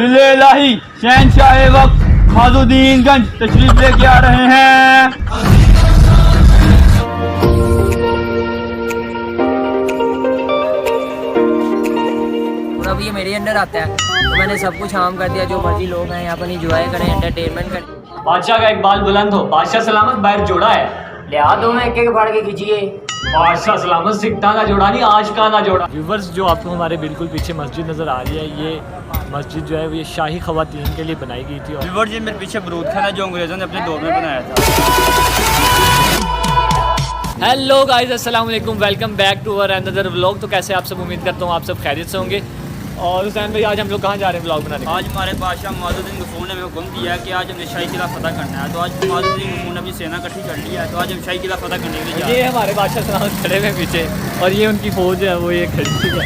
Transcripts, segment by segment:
जिले-ए-इलाही शहंशाह वक्त खाजुद्दीनगंज तशरीफ लेके आ रहे हैं। अब ये मेरे अंडर आता है तो मैंने सब कुछ आम कर दिया। जो मर्जी लोग हैं यहाँ पर इंजॉय करें, एंटरटेनमेंट करें। बादशाह का इकबाल बुलंद हो, बादशाह सलामत बाहर जोड़ा है। लिया दो मैं एक फाड़ के खींचिए। बादशाह सलामत सिकता का जोड़ा नहीं, आशिका का जोड़ा। व्यूवर्स, जो आपको हमारे बिल्कुल पीछे मस्जिद नज़र आ रही है, ये मस्जिद जो है ये शाही ख़वातीन के लिए बनाई गई थी। व्यूवर्स, ये मेरे पीछे बरूद खाना जो अंग्रेज़ों ने अपने दौर में बनाया था। हेलो गाइस, अस्सलाम वालेकुम, welcome back to our another vlog. तो कैसे आप सब, उम्मीद करता हूँ आप सब खैरियत से होंगे। और हुसैन भाई, आज हम लोग कहाँ जा रहे हैं व्लॉग बनाने? आज हमारे बादशाह माजुद्दीन गफूर ने हमें हुक्म दिया है कि आज हमने शाही किला फतह करना है। तो आज माजुद्दीन गफूर ने अपनी सेना इकट्ठी कर लिया है। तो आज हम शाही किला फतह करने के लिए जा रहे ये हैं। हमारे बादशाह सलामत खड़े हुए पीछे और ये उनकी फ़ौज है, वो ये खड़ी है।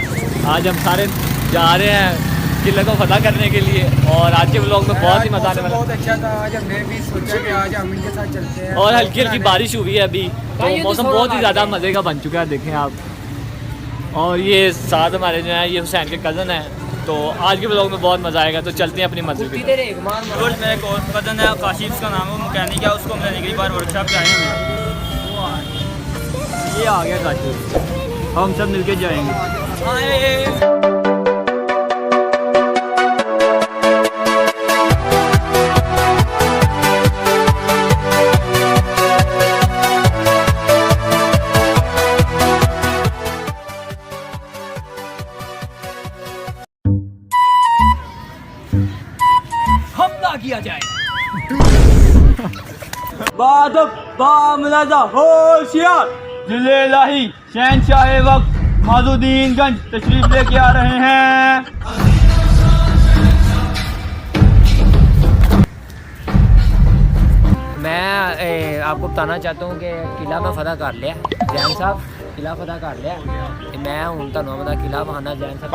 आज हम सारे जा रहे हैं किले को फतह करने के लिए। और आज के व्लॉग में बहुत ही मज़ा आने वाला है। बहुत अच्छा था। आज हमने भी सोचा कि आज हम इनके साथ चलते हैं। और हल्की हल्की बारिश हुई है अभी, तो मौसम बहुत ही ज़्यादा मज़े का बन चुका है, देखें आप। और ये साथ हमारे जो है ये हुसैन के कज़न हैं। तो आज के व्लॉग में बहुत मज़ा आएगा। तो चलते हैं अपनी मंजिल की तरफ। व्यूवर्स, मेरा एक और कज़न है काशिफ, उसका नाम है, वो मैकेनिक है। उसको हमने अगली बार वर्कशॉप पे आए हैं। ये आ गया काशिफ, हम सब मिलके जाएंगे। हमला किया जाए। होशियार जिले-ए-इलाही शहंशाह वक्त खाजुद्दीनगंज तशरीफ लेके आ रहे हैं। मैं आपको बताना चाहता हूँ कि किला मैं फतह कर लिया। जैन साहब, किला फतह कर लिया। मैं हूँ तुहानू अपना किला बहाना जैन साहब।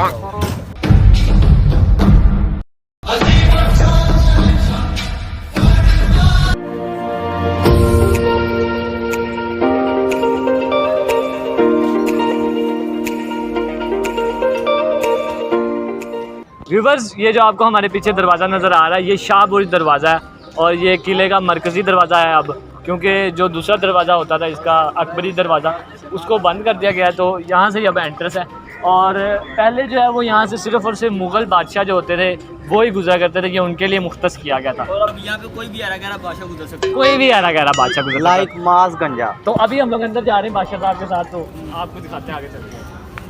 व्यूवर्स, ये जो आपको हमारे पीछे दरवाज़ा नज़र आ रहा है, ये शाहबुर्ज दरवाज़ा है। और ये किले का मरकज़ी दरवाज़ा है अब, क्योंकि जो दूसरा दरवाज़ा होता था इसका अकबरी दरवाज़ा, उसको बंद कर दिया गया है। तो यहाँ से अब एंट्रेंस है। और पहले जो है वो यहाँ से सिर्फ़ और सिर्फ मुग़ल बादशाह जो होते थे वो ही गुजरा करते थे, ये उनके लिए मुख्तस किया गया था। और अब यहाँ पे कोई भी ऐरा बादशाह गुजर सकता है। कोई भी ऐरा गहरा बादशाह गुजर लाइक मास गंजा। तो अभी हम लोग अंदर जा रहे हैं बादशाह साहब के साथ। तो आपको दिखाते हैं, आगे चलते हैं।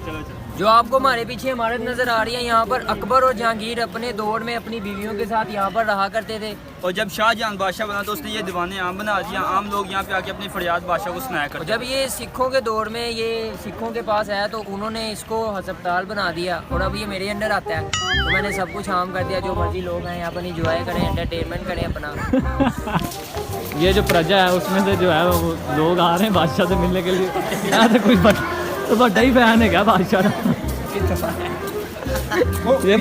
चलो चलो। जो आपको हमारे पीछे इमारत नज़र आ रही है, यहाँ पर अकबर और जहांगीर अपने दौर में अपनी बीवियों के साथ यहाँ पर रहा करते थे। और जब शाहजहां बादशाह बना तो उसने ये दीवाने आम बना दिया। आम लोग यहाँ पे आके अपनी फरियाद बादशाह को सुनाया और करते। जब ये सिखों के दौर में ये सिखों के पास आया तो उन्होंने इसको अस्पताल बना दिया। और अब ये मेरे अंडर आता है तो मैंने सब कुछ आम कर दिया। जो मर्जी लोग हैं यहाँ पर इंजॉय करें, एंटरटेनमेंट करें अपना। ये जो प्रजा है उसमें से जो है वो लोग आ रहे हैं बादशाह से मिलने के लिए। यहाँ से कुछ बड़ा ही फैन है क्या बादशाह का? ये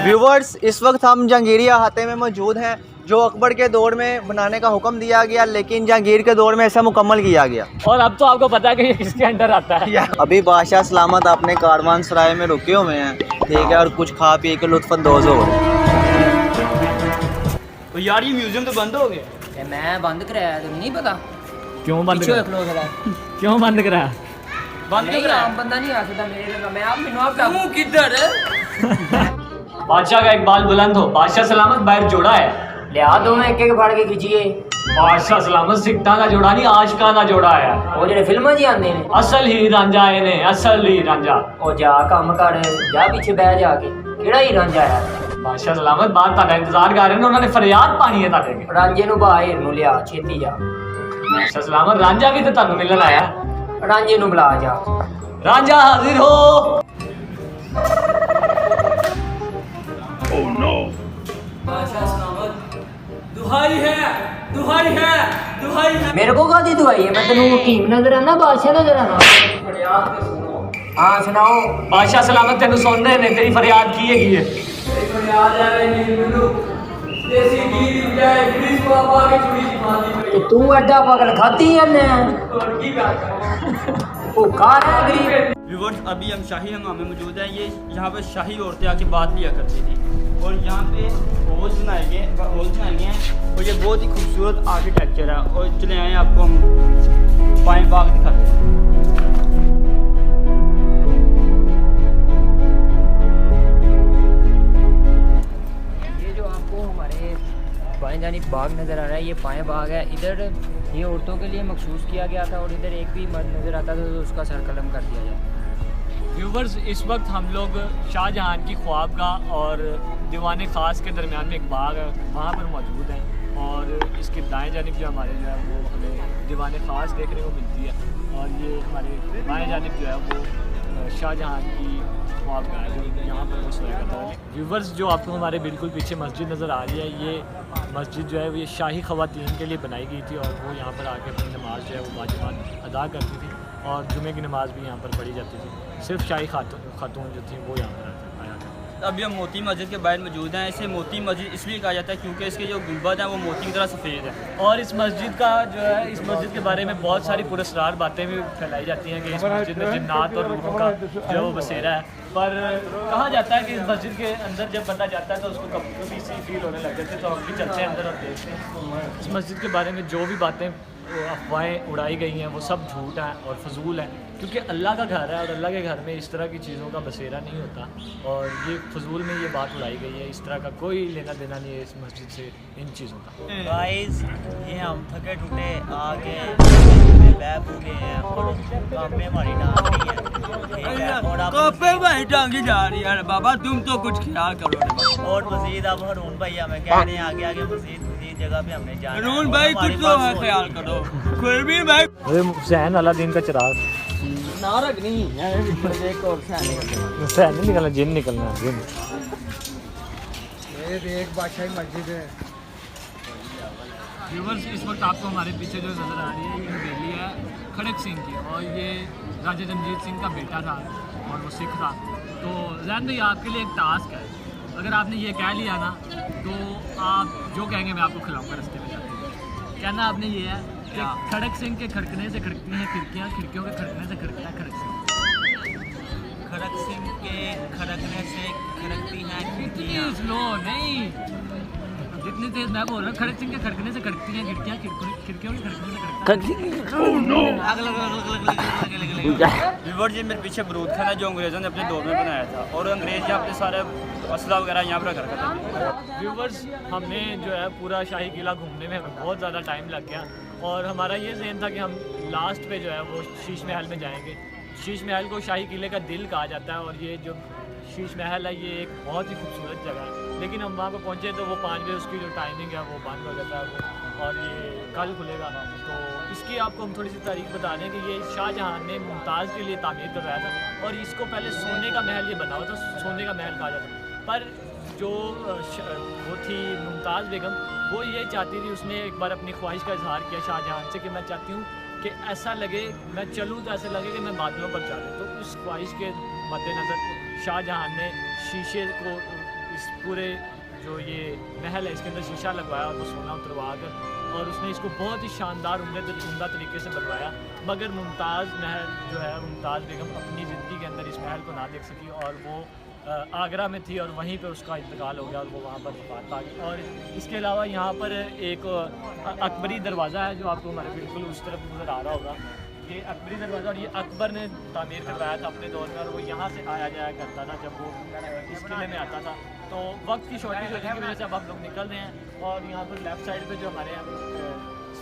व्यूवर्स, इस वक्त हम जहांगीरी अहाते में मौजूद हैं, जो अकबर के दौर में बनाने का हुक्म दिया गया, लेकिन जहांगीर के दौर में ऐसा मुकम्मल किया गया। और अब तो आपको पता है कि ये किसके अंडर आता है। अभी बादशाह सलामत अपने कारवान सराय में रुके हुए हैं, ठीक है, और कुछ खा पी के लुत्फानंदोज़ हो रहे हैं। तो यार, ये म्यूजियम तो बंद हो गया। मैं बंद कराया, तुम्हें नहीं पता? क्यों बंद पीछे करा? देख लो जरा। क्यों बंद कराया? बंद क्यों कराया? आम बंदा नहीं आ सकता मेरे जगह। मैं आप मिनो आप डाकू किधर? बादशाह का इकबाल बुलंद हो, बादशाह सलामत बाहर जोड़ा है। लिया दो मैं एक फाड़ के खींचिए। बादशाह सलामत सिकता का जोड़ा नहीं, आशिका का जोड़ा है। वो जेडे फिल्मां जी आंदे ने, असल ही रांझा है ने, असल ही रांझा। ओ जा काम कर, जा पीछे बह जाके। केड़ा ही रांझा है? बादशाह सलामत बाहर ताड़ा इंतजार कर रहे हैं, उन्होंने फरियाद पानी है ताड़े के। रांझे नु बाहर नु लिया, छेती जा। बादशाह सलामत रांझा भी तो तानू मिलन आया। रांझे नु बुला जा। रांझा हाजिर हो। दुहाई है, दुहाई है, दुहाई है। मेरे को कादी दुआई है? मैं तेनू हकीम नजर आना, बादशाह नजर आना? हाँ सुनाओ। बादशाह सलामत तेन सुन रहे ने, तेरी फरियाद की है। तो तू एडा पागल खाती है ने? भूखा है गरीब। व्यूवर्स, अभी हम शाही हमाम में मौजूद हैं। ये यहाँ पर शाही औरतें आके बात लिया करती थी और यहाँ पे हॉल्स बनाए गए हैं और ये बहुत ही खूबसूरत आर्किटेक्चर है। और चले आए आपको हम पाइन बाग दिखाते हैं। ये जो आपको हमारे बाएं जानिब बाग नज़र आ रहा है, ये पाएँ बाग है। इधर ये औरतों के लिए मखसूस किया गया था और इधर एक भी मर्द नज़र आता था तो उसका सर कलम कर दिया जाए। व्यूवर्स, इस वक्त हम लोग शाहजहां की ख्वाबगाह और दीवाने ख़ास के दरमियान में एक बाग है, वहाँ पर मौजूद हैं। और इसके दाएं जानिब जो हमारे जो है वो हमें दीवाने ख़ास देखने को मिलती है और ये हमारे बाएं जानिब जो है वो शाहजहां की ख्वाबगाह है जो यहाँ पर वो सोया करता है। व्यूवर्स, जो आपको हमारे बिल्कुल पीछे मस्जिद नज़र आ रही है, ये मस्जिद जो है वो ये शाही ख़वातीन के लिए बनाई गई थी और वो यहाँ पर आके अपनी नमाज़ जो है वो वाजिबात अदा करती थी और जुमे की नमाज़ भी यहाँ पर पढ़ी जाती थी। सिर्फ शाही खातून जो थी वो यहाँ पर आया था। अभी हम मोती मस्जिद के बाहर मौजूद हैं। इसे मोती मस्जिद इसलिए कहा जाता है क्योंकि इसके जो गुंबद हैं वो मोती की तरह सफ़ेद है। और इस मस्जिद का जो है, इस मस्जिद के बारे में बहुत सारी पुरस्कार बातें भी फैलाई जाती हैं कि इस मस्जिद में जिन्नात और रूहों का जो है वो बसेरा है। पर कहा जाता है कि इस मस्जिद के अंदर जब बंदा जाता है तो उसको कभी सी फील होने लग जाती है। तो हम भी चलते हैं अंदर और देखते हैं इस मस्जिद के बारे में जो भी बातें अफवाहें उड़ाई गई हैं वो सब झूठ है और फजूल है, क्योंकि अल्लाह का घर है और अल्लाह के घर में इस तरह की चीज़ों का बसेरा नहीं होता और ये फजूल में ये बात उड़ाई गई है। इस तरह का कोई लेना देना नहीं है इस मस्जिद से, इन चीज़ों का। गाइस, ये हम थके टूटे आके बैठ हो गए हैं और काम में हमारी डांग नहीं है, ठीक है? और आप भाई टांगी जा रही है बाबा, तुम तो कुछ ख्याल करो। और मजीद अब हरून भाई हमें कह रहे हैं आगे आगे मजीद जगह पे हमने जाना है। हरून भाई कुछ तो ख्याल करो। खुरबी भाई अरे हुसैन अला दिन का चिराग नारक नहीं है, एक और हुसैन नहीं निकलना, जिन निकलना है, जिन। ये एक बादशाही मस्जिद है। व्यूवर्स, इस वक्त आपको हमारे पीछे जो नज़र आ रही है ये हवेली है खड़क सिंह की और ये राजा जमजीत सिंह का बेटा था और वो सिख था। तो जैन भाई, आपके लिए एक टास्क है, अगर आपने ये कह लिया ना तो आप जो कहेंगे मैं आपको खिलाऊंगा रस्ते में जाते हुए। कहना आपने ये है कि खड़क सिंह के खड़कने से खड़कती हैं खिड़कियाँ, खिड़कियों के खड़कने से खड़कता है खड़क सिंह। खड़क सिंह के खड़कने से खड़कती हैं इतनी स्लो नहीं, जितनी तेज मैं बोल रहा हूँ। खड़क सिंह के खड़कने से खड़कती हैं खिड़कियाँ, खिड़कियों के खड़कने से व्यूअर जी, मेरे पीछे बरूद खाना है जो अंग्रेज़ों ने अपने दौर में बनाया था और अंग्रेज़ यहाँ अपने सारे असला वगैरह यहाँ पर रखा था। व्यूवर्स, हमने जो है पूरा शाही किला घूमने में हमें बहुत ज़्यादा टाइम लग गया और हमारा ये ज़हन था कि हम लास्ट पे जो है वो शीश महल में जाएंगे। शीश महल को शाही किले का दिल कहा जाता है और ये जो शीश महल है ये एक बहुत ही खूबसूरत जगह है, लेकिन हम वहाँ पर पहुँचे तो वो 5 बजे उसकी जो टाइमिंग है वो बंद हो जाता है और ये कल खुलेगा। तो इसकी आपको हम थोड़ी सी तारीख बता दें कि ये शाहजहां ने मुमताज़ के लिए तामीर करवाया था और इसको पहले सोने का महल ये बना हुआ था, सोने का महल कहा जाता है। पर जो वो थी मुमताज़ बेगम, वो ये चाहती थी, उसने एक बार अपनी ख्वाहिश का इजहार किया शाहजहां से कि मैं चाहती हूँ कि ऐसा लगे, मैं चलूँ तो ऐसे लगे कि मैं बादलों पर चलूँ। तो उस ख्वाहिश के मद्देनज़र शाहजहां ने शीशे को, इस पूरे जो ये महल है इसके अंदर शीशा लगवाया और वो सोना उतरवा कर और उसने इसको बहुत ही शानदार उम्दा तरीके से बनवाया। मगर मुमताज़ महल जो है, मुमताज़ बेगम अपनी ज़िंदगी के अंदर इस महल को ना देख सकी और वो आगरा में थी और वहीं पे उसका इंतकाल हो गया और वो वहाँ पर वफात पा गई। और इसके अलावा यहाँ पर एक अकबरी दरवाज़ा है जो आपको हमारे बिल्कुल उस तरफ नज़र आ रहा होगा। ये अकबरी दरवाज़ा और ये अकबर ने तामीर करवाया था अपने दौर में और वो यहाँ से आया जाया करता था जब वो इस किले में आता था। तो वक्त की शॉर्टेज होने की वजह से अब हम लोग निकल रहे हैं और यहाँ पर लेफ़्ट साइड पे जो हमारे यहाँ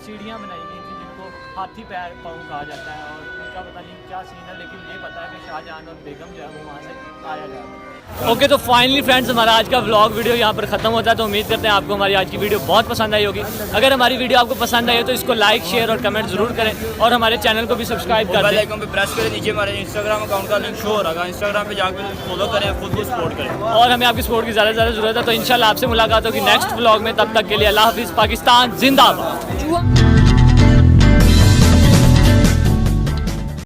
सीढ़ियाँ बनाई गई थी जिनको हाथी पैर पाँव कहा जाता है और उनका पता नहीं क्या सीन है, लेकिन ये पता है कि शाहजहां और बेगम जो है वो वहाँ से आया जाता है। ओके, तो फाइनली फ्रेंड्स, हमारा आज का व्लॉग वीडियो यहाँ पर ख़त्म होता है। तो उम्मीद करते हैं आपको हमारी आज की वीडियो बहुत पसंद आई होगी। अगर हमारी वीडियो आपको पसंद आई हो तो इसको लाइक, शेयर और कमेंट ज़रूर करें और हमारे चैनल को भी सब्सक्राइब कर दें। बेल आइकन पे प्रेस करें, नीचे हमारे इंस्टाग्राम अकाउंट का लिंक शो हो रहा है, इंस्टाग्राम पे जाकर फॉलो करें, खुद को सपोर्ट करें और हमें आपकी सपोर्ट की ज़्यादा से ज़्यादा ज़रूरत है। तो इंशाल्लाह आपसे मुलाकात होगी नेक्स्ट व्लॉग में। तब तक के लिए अल्लाह हाफिज़। पाकिस्तान जिंदाबाद।